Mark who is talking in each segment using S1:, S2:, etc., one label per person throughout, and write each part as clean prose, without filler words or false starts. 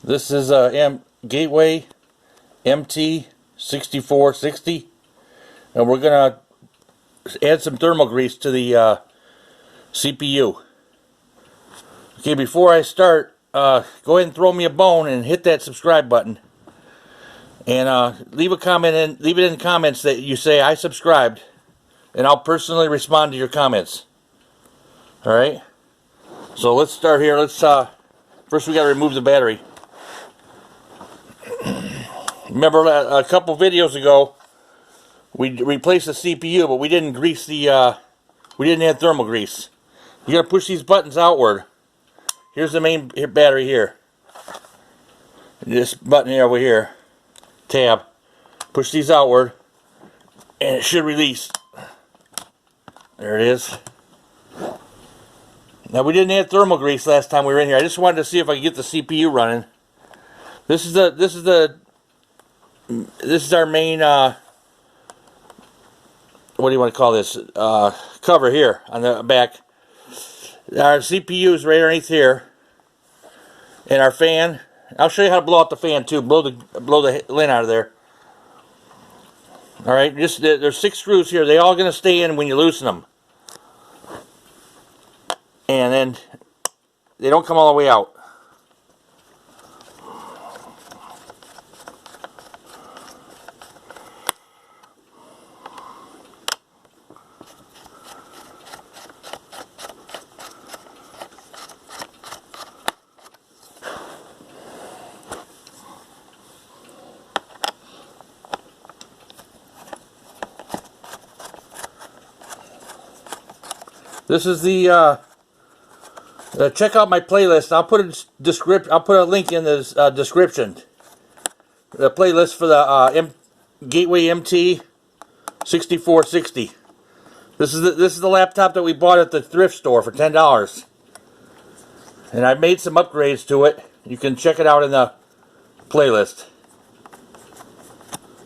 S1: This is a Gateway MT6460, and we're going to add some thermal grease to the CPU. Okay, before I start, go ahead and throw me a bone and hit that subscribe button. And leave a comment and leave it in the comments that you say I subscribed, and I'll personally respond to your comments. Alright? So let's start here. Let's first we gotta remove the battery. Remember a couple videos ago we replaced the CPU, but we didn't grease the we didn't add thermal grease. You gotta push these buttons outward. Here's the main battery here. This button here over here. Tab. Push these outward and it should release. There it is. Now we didn't add thermal grease last time we were in here. I just wanted to see if I could get the CPU running. This is our main what do you want to call this? Cover here on the back. Our CPU is right underneath here. And our fan. I'll show you how to blow out the fan too. Blow the lint out of there. Alright, there's 6 screws here. They're all going to stay in when you loosen them. And then they don't come all the way out. This is the check out my playlist. I'll put a link in the description. The playlist for the Gateway MT6460. This is the laptop that we bought at the thrift store for $10. And I made some upgrades to it. You can check it out in the playlist.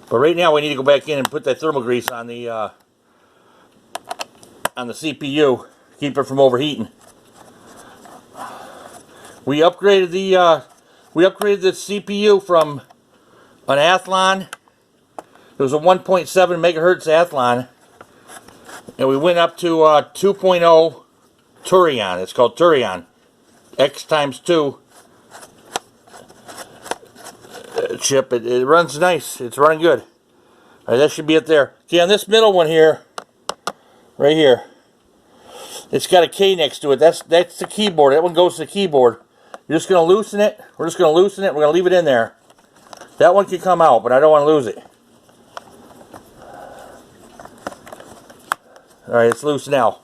S1: But right now we need to go back in and put that thermal grease on the CPU. Keep it from overheating. We upgraded the CPU from an Athlon. It was a 1.7 megahertz Athlon, and we went up to 2.0 Turion. It's called Turion X times 2 chip. It runs nice. It's running good. All right, that should be it there. Okay, on this middle one here, right here. It's got a K next to it. That's the keyboard. That one goes to the keyboard. You're just going to loosen it. We're just going to loosen it. We're going to leave it in there. That one can come out, but I don't want to lose it. Alright, it's loose now.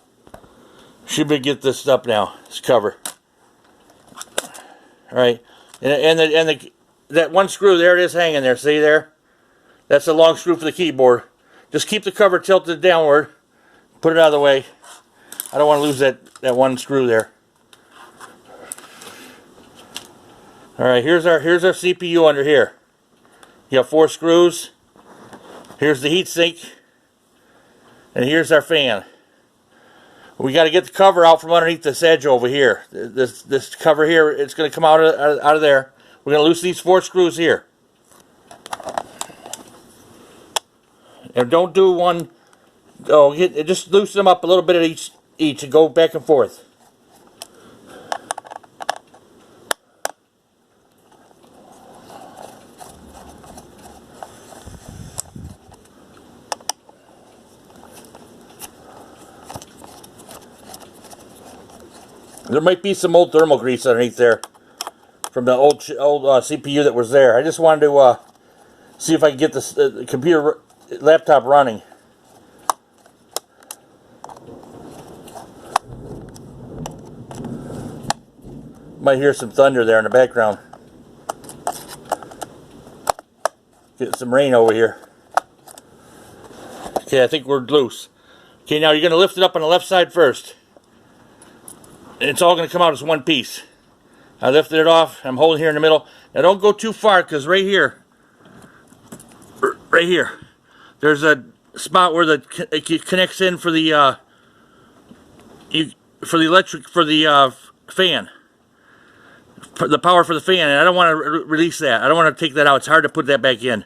S1: Should be get this up now. This cover. Alright. And that one screw, there it is hanging there. See there? That's a long screw for the keyboard. Just keep the cover tilted downward. Put it out of the way. I don't want to lose that one screw there. Alright, here's our CPU under here. You have 4 screws. Here's the heatsink. And here's our fan. We got to get the cover out from underneath this edge over here. This cover here, it's going to come out of there. We're going to loosen these 4 screws here. And don't do one. Oh, just loosen them up a little bit at each and go back and forth. There might be some old thermal grease underneath there from the old CPU that was there. I just wanted to see if I could get this laptop running. Might hear some thunder there in the background. Getting some rain over here. Okay, I think we're loose. Okay, now you're going to lift it up on the left side first. And it's all going to come out as one piece. I lifted it off. I'm holding here in the middle. Now don't go too far, because right here, there's a spot where it connects in for the fan. the power for the fan, and I don't want to release that. I don't want to take that out. It's hard to put that back in.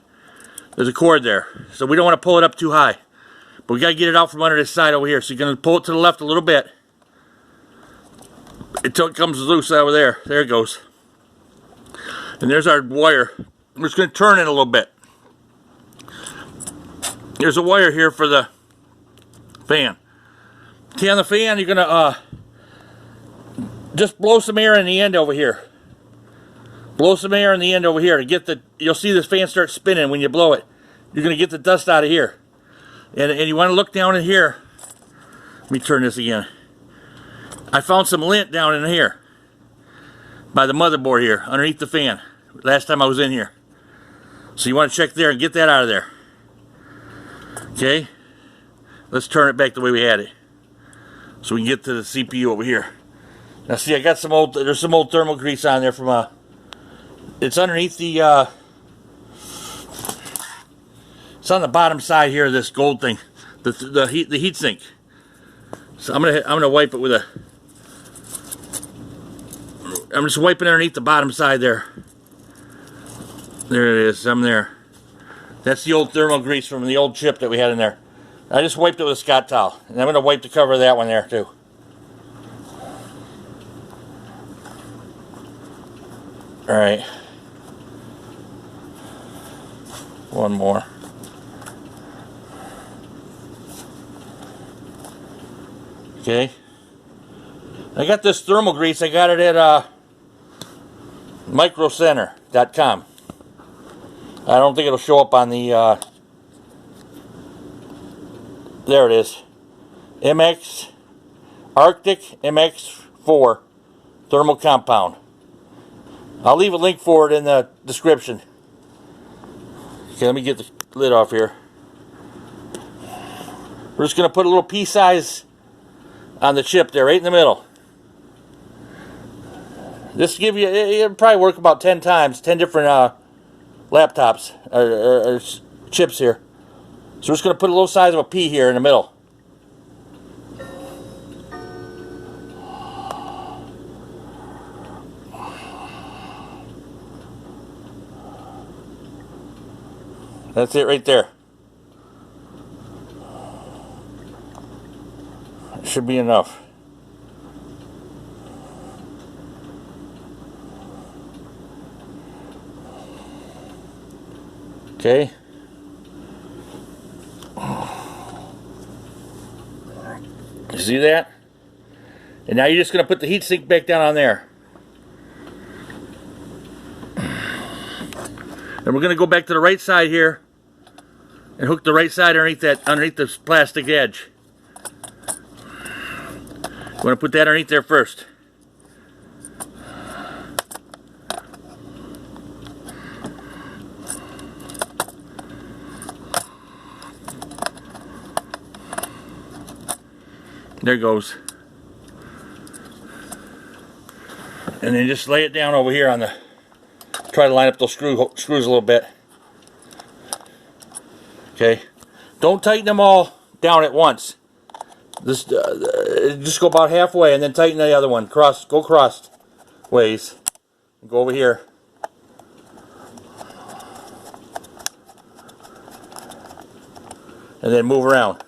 S1: There's a cord there, so we don't want to pull it up too high. But we got to get it out from under this side over here. So you're going to pull it to the left a little bit until it comes loose over there. There it goes. And there's our wire. I'm just going to turn it a little bit. There's a wire here for the fan. Okay, on the fan, you're going to just blow some air in the end over here. Blow some air in the end over here to get the, you'll see this fan start spinning when you blow it. You're going to get the dust out of here. And you want to look down in here. Let me turn this again. I found some lint down in here by the motherboard here, underneath the fan, last time I was in here. So you want to check there and get that out of there. Okay? Let's turn it back the way we had it, so we can get to the CPU over here. Now see, I got some old, there's some old thermal grease on there from it's underneath the it's on the bottom side here of this gold thing, the heat sink. So I'm gonna wipe it with a, I'm just wiping underneath the bottom side there. There it is, I'm there. That's the old thermal grease from the old chip that we had in there. I just wiped it with a Scott towel, and I'm gonna wipe the cover of that one there too. All right, one more. Okay, I got this thermal grease. I got it at microcenter.com. I don't think it'll show up on the there it is, MX Arctic MX4 thermal compound. I'll leave a link for it in the description. Okay, let me get the lid off here. We're just going to put a little pea size on the chip there, right in the middle. This will give you, it'll probably work about 10 times, 10 different laptops or chips here. So we're just going to put a little size of a pea here in the middle. That's it right there. It should be enough. Okay. You see that? And now you're just going to put the heatsink back down on there. And we're going to go back to the right side here and hook the right side underneath this plastic edge. We're going to put that underneath there first. There it goes. And then just lay it down over here on the, try to line up those screws a little bit. Okay. Don't tighten them all down at once. Just go about halfway and then tighten the other one. Go cross ways. Go over here. And then move around.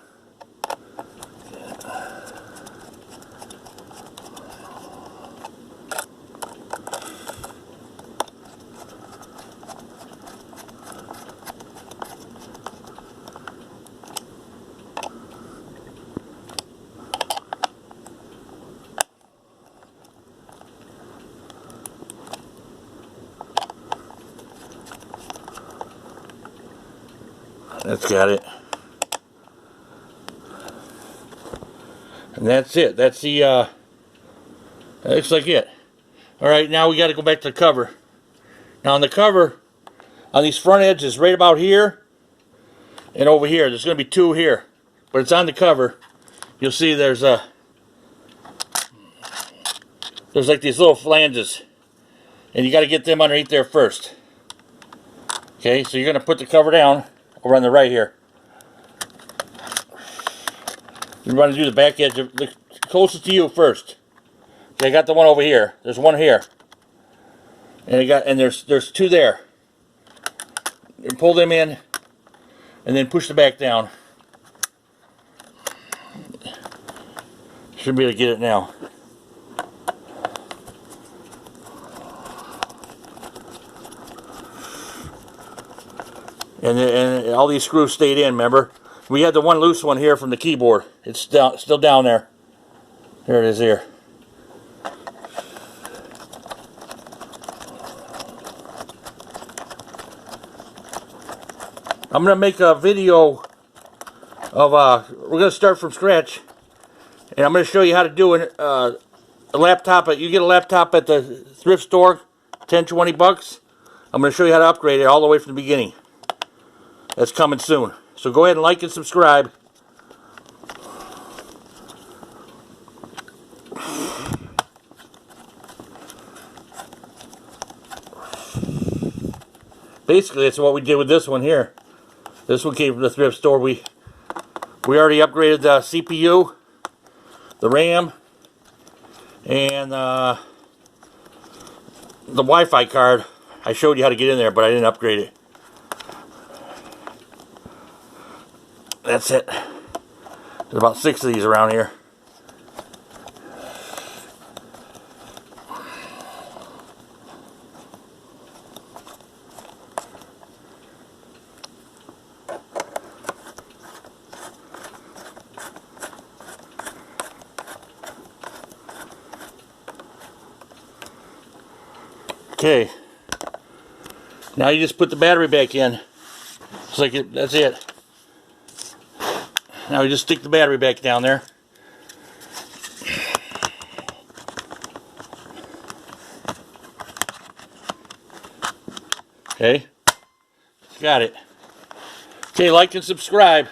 S1: That's got it. And that's it. That's the, that looks like it. Alright, now we got to go back to the cover. Now on the cover, on these front edges, right about here and over here, there's going to be two here. But it's on the cover. You'll see there's like these little flanges. And you got to get them underneath there first. Okay, so you're going to put the cover down over on the right here. You want to do the back edge, the closest to you first. Okay, I got the one over here. There's one here. And there's two there. You pull them in and then push the back down. Should be able to get it now. And all these screws stayed in, remember? We had the one loose one here from the keyboard. It's still down there. There it is here. I'm going to make a video of, we're going to start from scratch. And I'm going to show you how to do a laptop. You get a laptop at the thrift store, 10, 20 bucks. I'm going to show you how to upgrade it all the way from the beginning. That's coming soon. So go ahead and like and subscribe. Basically, that's what we did with this one here. This one came from the thrift store. We already upgraded the CPU, the RAM, and the Wi-Fi card. I showed you how to get in there, but I didn't upgrade it. That's it. There's about 6 of these around here. Okay, now you just put the battery back in. It's like that's it. Now you just stick the battery back down there. Okay, got it. Okay, like and subscribe.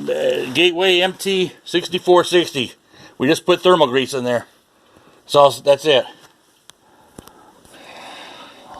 S1: Gateway MT6460. We just put thermal grease in there. So that's it.